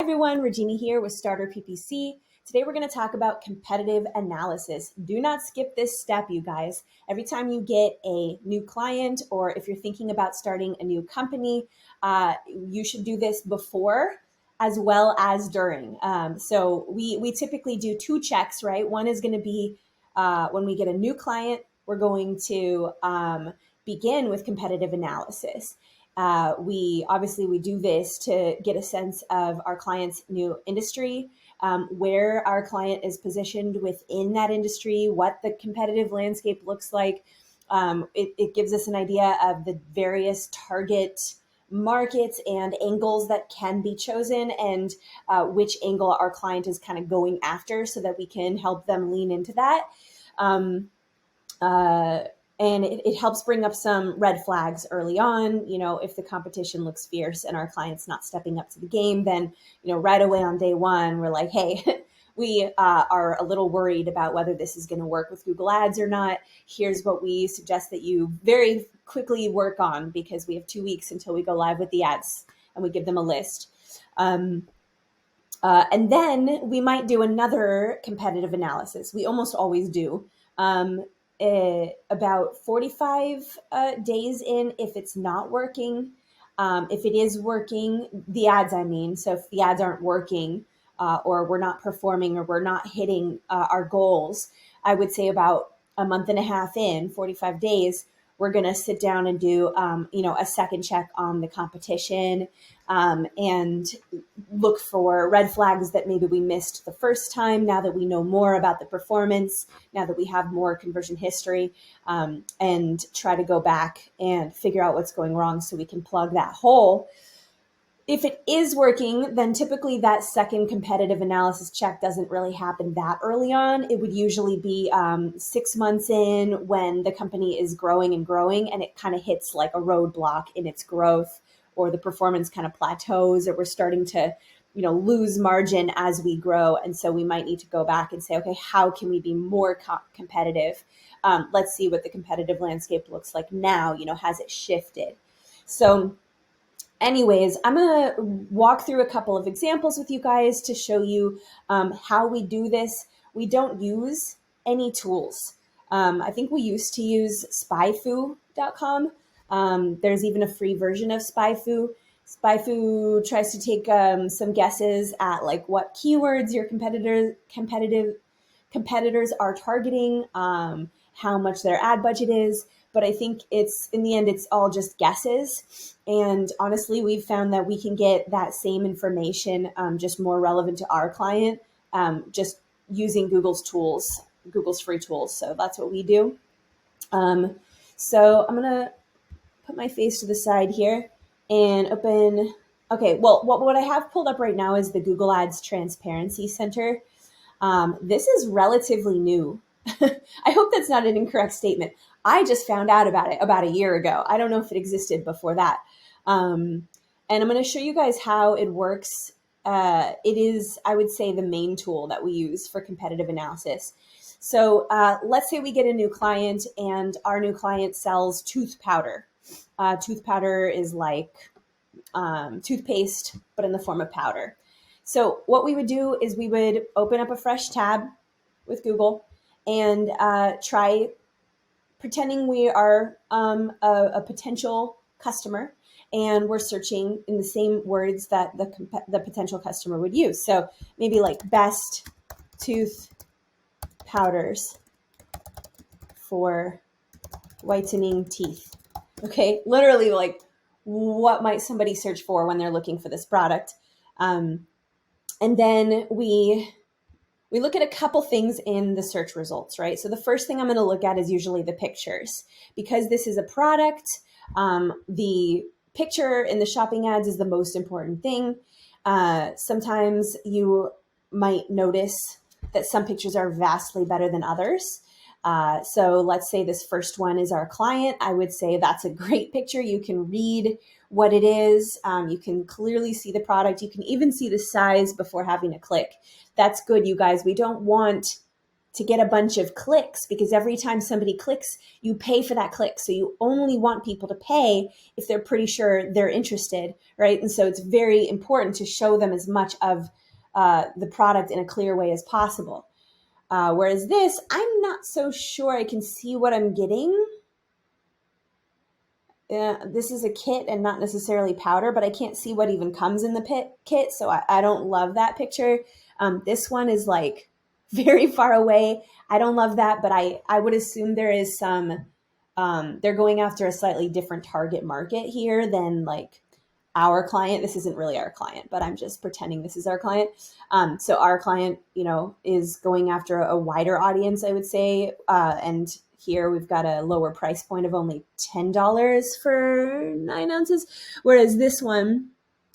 everyone, Regina here with StarterPPC. Today we're going to talk about competitive analysis. Do not skip this step, you guys. Every time you get a new client or if you're thinking about starting a new company, you should do this before as well as during. So we typically do two checks, right? One is going to be when we get a new client, we're going to begin with competitive analysis. We do this to get a sense of our client's new industry, where our client is positioned within that industry, what the competitive landscape looks like. It gives us an idea of the various target markets and angles that can be chosen and which angle our client is kind of going after so that we can help them lean into that. And it helps bring up some red flags early on. You know, if the competition looks fierce and our client's not stepping up to the game, then, you know, right away on day one, we're like, hey, we are a little worried about whether this is going to work with Google Ads or not. Here's what we suggest that you very quickly work on, because we have 2 weeks until we go live with the ads, and we give them a list. And then we might do another competitive analysis. We almost always do. About 45 days in, if it's not working. If it is working, the ads, so if the ads aren't working or we're not performing or we're not hitting our goals, I would say about a month and a half in, 45 days, we're going to sit down and do, a second check on the competition and look for red flags that maybe we missed the first time. Now that we know more about the performance, now that we have more conversion history, and try to go back and figure out what's going wrong so we can plug that hole. If it is working, then typically that second competitive analysis check doesn't really happen that early on. It would usually be 6 months in, when the company is growing and it kind of hits like a roadblock in its growth, or the performance kind of plateaus, or we're starting to, lose margin as we grow. And so we might need to go back and say, okay, how can we be more competitive? Let's see what the competitive landscape looks like now. Has it shifted? So anyways, I'm going to walk through a couple of examples with you guys to show you how we do this. We don't use any tools. I think we used to use spyfu.com. There's even a free version of SpyFu. SpyFu tries to take some guesses at like what keywords your competitors are targeting, how much their ad budget is. But I think in the end, it's all just guesses. And honestly, we've found that we can get that same information just more relevant to our client, just using Google's tools, Google's free tools. So that's what we do. So I'm going to put my face to the side here and open. Okay, well, what I have pulled up right now is the Google Ads Transparency Center. This is relatively new. I hope that's not an incorrect statement. I just found out about it about a year ago. I don't know if it existed before that. And I'm going to show you guys how it works. It is, I would say, the main tool that we use for competitive analysis. So let's say we get a new client and our new client sells tooth powder. Tooth powder is like toothpaste, but in the form of powder. So what we would do is we would open up a fresh tab with Google and try pretending we are a potential customer, and we're searching in the same words that the potential customer would use. So maybe like best tooth powders for whitening teeth. Okay, literally like what might somebody search for when they're looking for this product? And then we look at a couple things in the search results, right? So the first thing I'm going to look at is usually the pictures. Because this is a product, the picture in the shopping ads is the most important thing. Sometimes you might notice that some pictures are vastly better than others. So let's say this first one is our client. I would say that's a great picture. You can read what it is. You can clearly see the product. You can even see the size before having to click. That's good, you guys. We don't want to get a bunch of clicks, because every time somebody clicks, you pay for that click. So you only want people to pay if they're pretty sure they're interested, right? And so it's very important to show them as much of the product in a clear way as possible. Whereas this, I'm not so sure I can see what I'm getting. This is a kit and not necessarily powder, but I can't see what even comes in the kit. So I don't love that picture. This one is like very far away. I don't love that, but I would assume there is some, they're going after a slightly different target market here than like our client. This isn't really our client, but I'm just pretending this is our client. So our client, is going after a wider audience, I would say. And here we've got a lower price point of only $10 for 9 ounces. Whereas this one,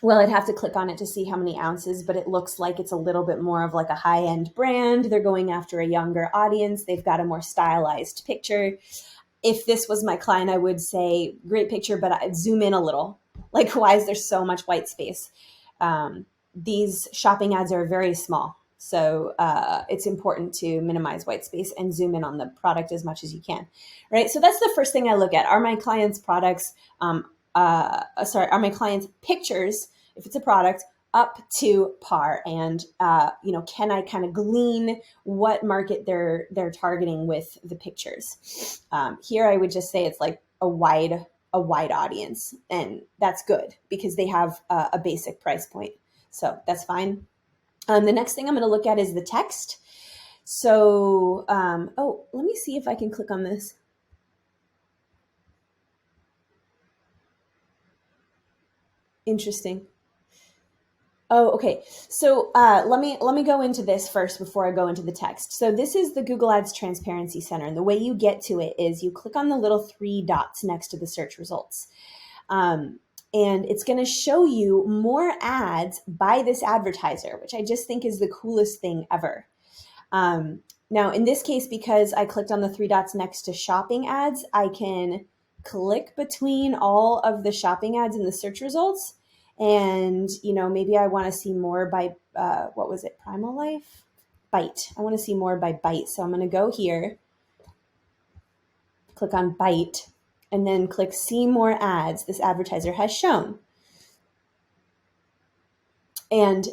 well, I'd have to click on it to see how many ounces, but it looks like it's a little bit more of like a high-end brand. They're going after a younger audience. They've got a more stylized picture. If this was my client, I would say, great picture, but I'd zoom in a little. Like, why is there so much white space? These shopping ads are very small. So it's important to minimize white space and zoom in on the product as much as you can, right? So that's the first thing I look at. Are my clients' products, are my clients' pictures, if it's a product, up to par? And, can I kind of glean what market they're targeting with the pictures? Here, I would just say it's like a wide audience, and that's good because they have a basic price point. So that's fine. The next thing I'm going to look at is the text. So, let me see if I can click on this. Interesting. Oh, okay. So let me go into this first before I go into the text. So this is the Google Ads Transparency Center. And the way you get to it is you click on the little 3 dots next to the search results. And it's going to show you more ads by this advertiser, which I just think is the coolest thing ever. Now, in this case, because I clicked on the 3 dots next to shopping ads, I can click between all of the shopping ads in the search results. And, maybe I want to see more by, what was it? Primal Life? Bite. I want to see more by Bite. So I'm going to go here, click on Bite, and then click see more ads this advertiser has shown. And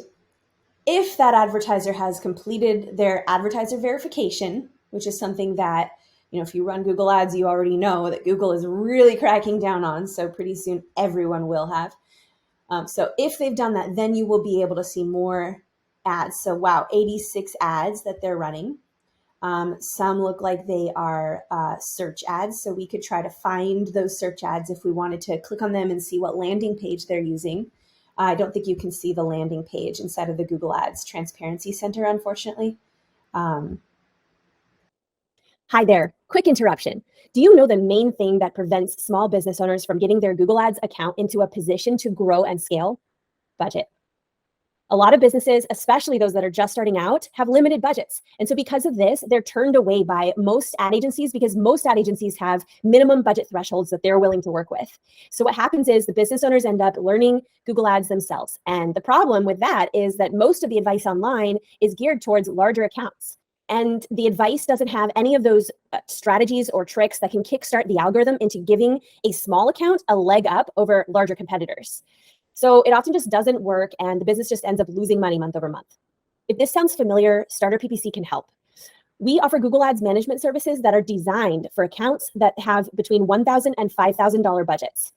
if that advertiser has completed their advertiser verification, which is something that, if you run Google Ads, you already know that Google is really cracking down on. So pretty soon everyone will have. So if they've done that, then you will be able to see more ads. So wow, 86 ads that they're running. Some look like they are search ads. So we could try to find those search ads if we wanted to click on them and see what landing page they're using. I don't think you can see the landing page inside of the Google Ads Transparency Center, unfortunately. Hi there. Quick interruption. Do you know the main thing that prevents small business owners from getting their Google Ads account into a position to grow and scale? Budget. A lot of businesses, especially those that are just starting out, have limited budgets. And so because of this, they're turned away by most ad agencies because most ad agencies have minimum budget thresholds that they're willing to work with. So what happens is the business owners end up learning Google Ads themselves. And the problem with that is that most of the advice online is geared towards larger accounts. And the advice doesn't have any of those strategies or tricks that can kickstart the algorithm into giving a small account a leg up over larger competitors. So it often just doesn't work, and the business just ends up losing money month over month. If this sounds familiar, StarterPPC can help. We offer Google Ads management services that are designed for accounts that have between $1,000 and $5,000 budgets.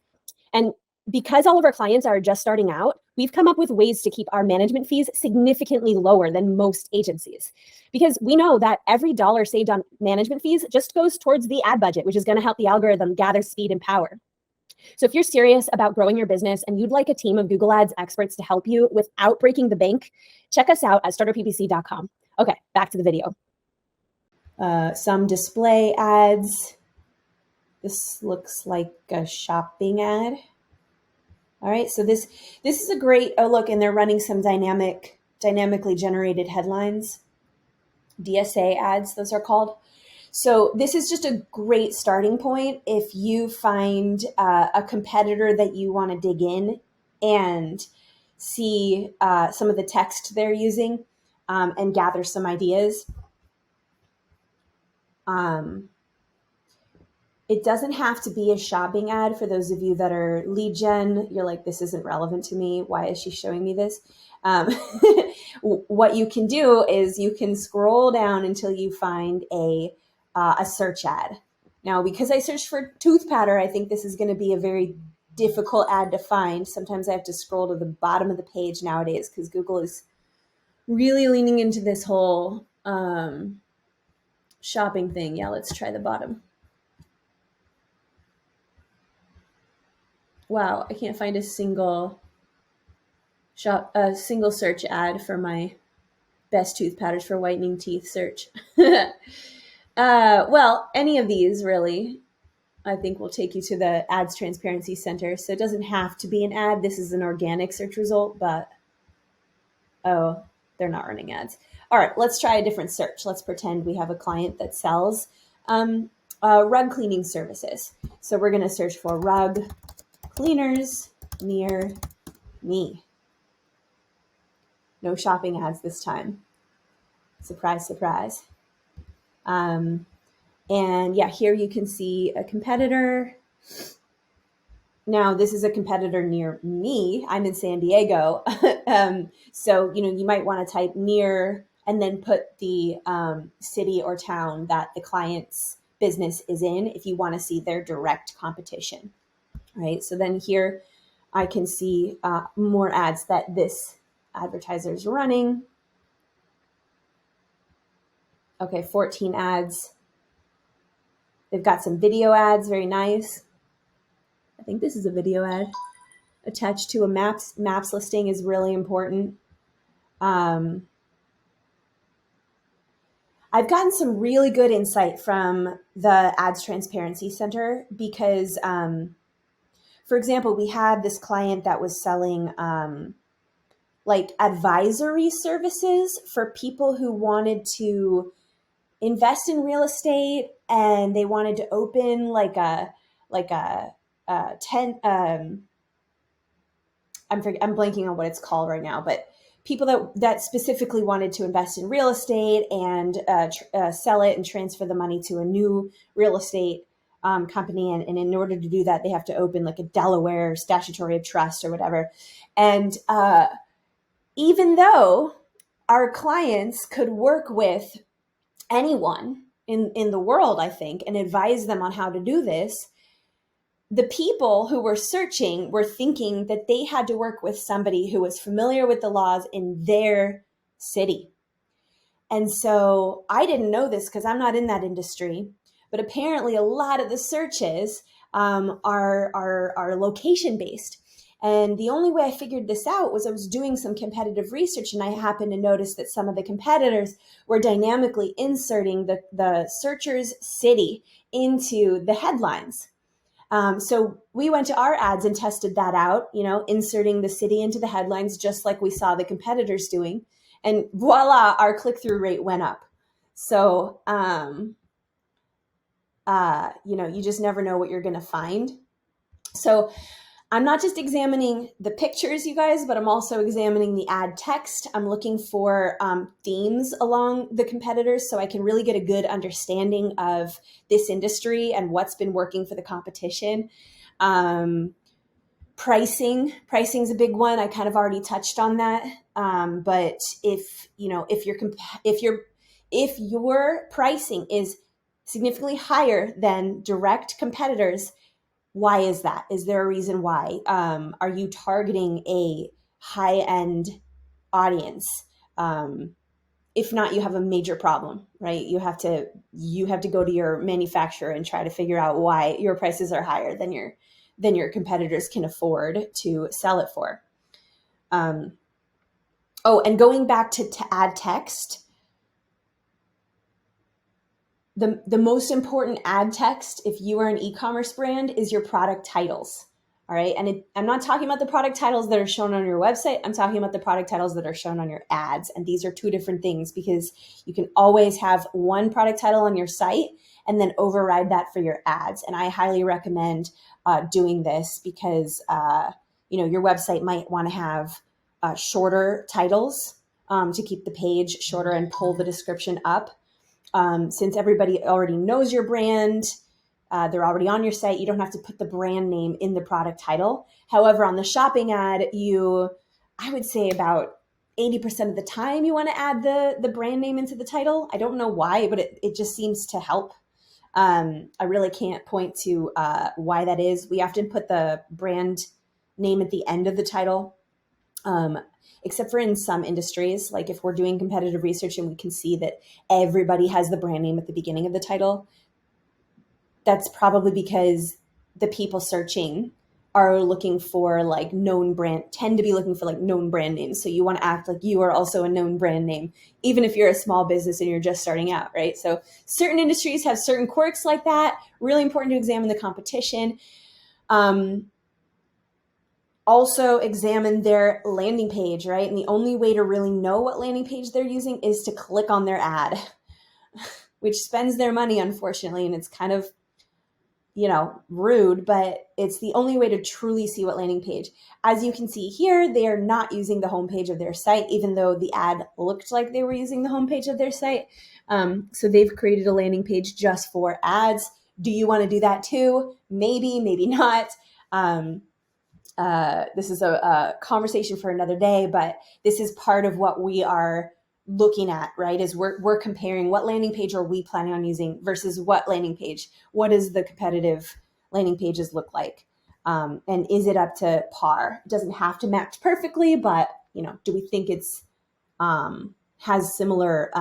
And because all of our clients are just starting out, we've come up with ways to keep our management fees significantly lower than most agencies. Because we know that every dollar saved on management fees just goes towards the ad budget, which is going to help the algorithm gather speed and power. So if you're serious about growing your business and you'd like a team of Google Ads experts to help you without breaking the bank, check us out at StarterPPC.com. Okay, back to the video. Some display ads. This looks like a shopping ad. All right, so this is a great, oh look, and they're running some dynamically generated headlines. DSA ads, those are called. So this is just a great starting point if you find a competitor that you want to dig in and see some of the text they're using and gather some ideas. It doesn't have to be a shopping ad. For those of you that are lead gen, you're like, this isn't relevant to me. Why is she showing me this? What you can do is you can scroll down until you find a search ad. Now, because I searched for tooth powder, I think this is going to be a very difficult ad to find. Sometimes I have to scroll to the bottom of the page nowadays because Google is really leaning into this whole shopping thing. Yeah, let's try the bottom. Wow, I can't find a single search ad for my best tooth powders for whitening teeth search. Well, any of these really, I think will take you to the Ads Transparency Center. So it doesn't have to be an ad. This is an organic search result, but oh, they're not running ads. All right, let's try a different search. Let's pretend we have a client that sells rug cleaning services. So we're going to search for rug cleaners near me. No shopping ads this time. Surprise, surprise. And yeah, here you can see a competitor. Now, this is a competitor near me. I'm in San Diego. So, you might want to type near and then put the city or town that the client's business is in if you want to see their direct competition, right? So then here I can see more ads that this advertiser is running. Okay, 14 ads. They've got some video ads, very nice. I think this is a video ad. Attached to a maps listing is really important. I've gotten some really good insight from the Ads Transparency Center because, for example, we had this client that was selling like advisory services for people who wanted to invest in real estate and they wanted to open like a 10 I'm blanking on what it's called right now, but people that specifically wanted to invest in real estate and sell it and transfer the money to a new real estate company. And in order to do that, they have to open like a Delaware statutory of trust or whatever. And even though our clients could work with anyone in the world, I think, and advise them on how to do this, the people who were searching were thinking that they had to work with somebody who was familiar with the laws in their city. And so I didn't know this because I'm not in that industry, but apparently a lot of the searches are location based. And the only way I figured this out was I was doing some competitive research, and I happened to notice that some of the competitors were dynamically inserting the searcher's city into the headlines. So we went to our ads and tested that out, inserting the city into the headlines, just like we saw the competitors doing. And voila, our click-through rate went up. So, you just never know what you're going to find. So I'm not just examining the pictures, you guys, but I'm also examining the ad text. I'm looking for themes along the competitors so I can really get a good understanding of this industry and what's been working for the competition. Pricing's a big one. I kind of already touched on that. But if your pricing is significantly higher than direct competitors, why is that? Is there a reason why? Are you targeting a high-end audience? If not, you have a major problem, right? You have to go to your manufacturer and try to figure out why your prices are higher than your competitors can afford to sell it for. And going back to add text, the most important ad text, if you are an e-commerce brand, is your product titles. All right. And I'm not talking about the product titles that are shown on your website. I'm talking about the product titles that are shown on your ads. And these are two different things because you can always have one product title on your site and then override that for your ads. And I highly recommend doing this because, your website might want to have shorter titles to keep the page shorter and pull the description up. Since everybody already knows your brand, they're already on your site, you don't have to put the brand name in the product title. However, on the shopping ad, I would say about 80% of the time you want to add the brand name into the title. I don't know why, but it just seems to help. I really can't point to why that is. We often put the brand name at the end of the title, except for in some industries. Like if we're doing competitive research and we can see that everybody has the brand name at the beginning of the title, that's probably because the people searching are looking for like tend to be looking for like known brand names. So you want to act like you are also a known brand name, even if you're a small business and you're just starting out, right? So certain industries have certain quirks like that. Really important to examine the competition. Also examine their landing page, right? And the only way to really know what landing page they're using is to click on their ad, which spends their money, unfortunately. And it's kind of, rude, but it's the only way to truly see what landing page. As you can see here, they are not using the homepage of their site, even though the ad looked like they were using the homepage of their site. So they've created a landing page just for ads. Do you want to do that too? Maybe, maybe not. This is a conversation for another day, but this is part of what we are looking at, right? Is we're comparing what landing page are we planning on using versus what landing page. What does the competitive landing pages look like? And is it up to par? It doesn't have to match perfectly, but do we think it's has similar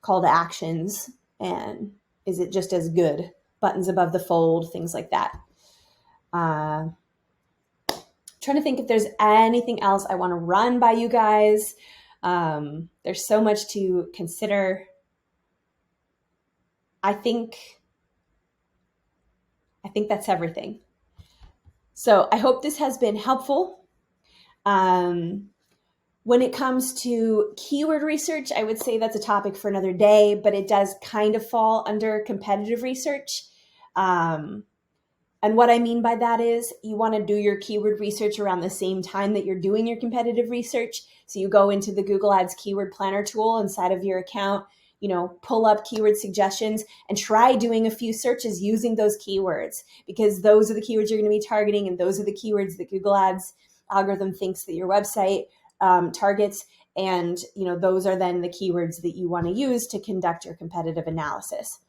call to actions, and is it just as good? Buttons above the fold, things like that. Trying to think if there's anything else I want to run by you guys. There's so much to consider. I think that's everything. So I hope this has been helpful. When it comes to keyword research, I would say that's a topic for another day, but it does kind of fall under competitive research. And what I mean by that is you want to do your keyword research around the same time that you're doing your competitive research. So you go into the Google Ads Keyword Planner tool inside of your account, pull up keyword suggestions and try doing a few searches using those keywords, because those are the keywords you're going to be targeting, and those are the keywords that Google Ads algorithm thinks that your website targets. And, those are then the keywords that you want to use to conduct your competitive analysis.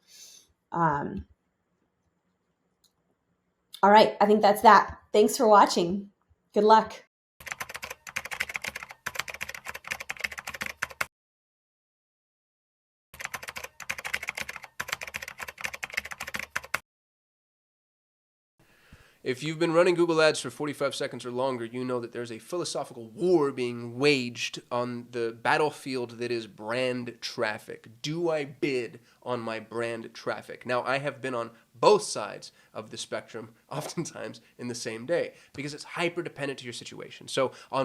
All right, I think that's that. Thanks for watching. Good luck. If you've been running Google Ads for 45 seconds or longer, you know that there's a philosophical war being waged on the battlefield that is brand traffic. Do I bid on my brand traffic? Now, I have been on both sides of the spectrum, oftentimes in the same day, because it's hyper dependent to your situation. So on